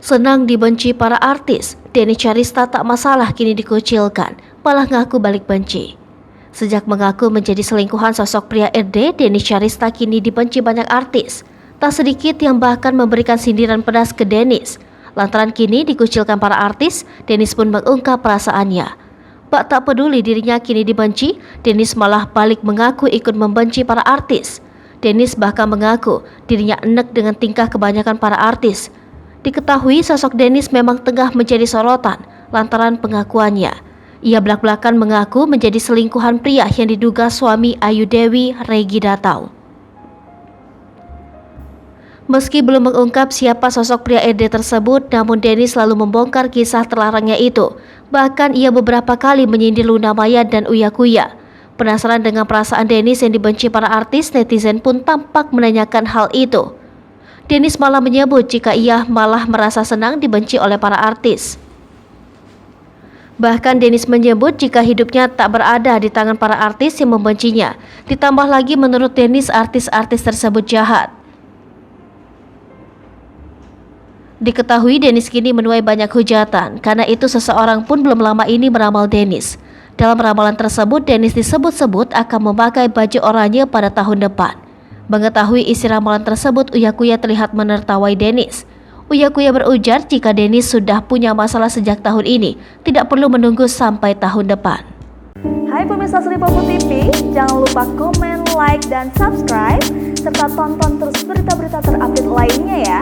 Senang dibenci para artis, Denny Charista tak masalah kini dikucilkan, malah ngaku balik benci. Sejak mengaku menjadi selingkuhan sosok pria RD, Denny Charista kini dibenci banyak artis. Tak sedikit yang bahkan memberikan sindiran pedas ke Dennis. Lantaran kini dikucilkan para artis, Dennis pun mengungkap perasaannya. Bak tak peduli dirinya kini dibenci, Dennis malah balik mengaku ikut membenci para artis. Dennis bahkan mengaku dirinya enek dengan tingkah kebanyakan para artis. Diketahui sosok Dennis memang tengah menjadi sorotan lantaran pengakuannya. Ia belak-belakan mengaku menjadi selingkuhan pria yang diduga suami Ayu Dewi Regidatau. Meski belum mengungkap siapa sosok pria RD tersebut, namun Dennis selalu membongkar kisah terlarangnya itu. Bahkan ia beberapa kali menyindir Luna Maya dan Uya Kuya. Penasaran dengan perasaan Dennis yang dibenci para artis, netizen pun tampak menanyakan hal itu. Dennis malah menyebut jika ia malah merasa senang dibenci oleh para artis. Bahkan Dennis menyebut jika hidupnya tak berada di tangan para artis yang membencinya. Ditambah lagi menurut Dennis artis-artis tersebut jahat. Diketahui Dennis kini menuai banyak hujatan, karena itu seseorang pun belum lama ini meramal Dennis. Dalam ramalan tersebut, Dennis disebut-sebut akan memakai baju oranye pada tahun depan. Mengetahui isi ramalan tersebut, Uya Kuya terlihat menertawai Dennis. Uya Kuya berujar jika Dennis sudah punya masalah sejak tahun ini, tidak perlu menunggu sampai tahun depan. Hai pemirsa Sri Popo TV, jangan lupa komen, like, dan subscribe, serta tonton terus berita-berita terupdate lainnya ya.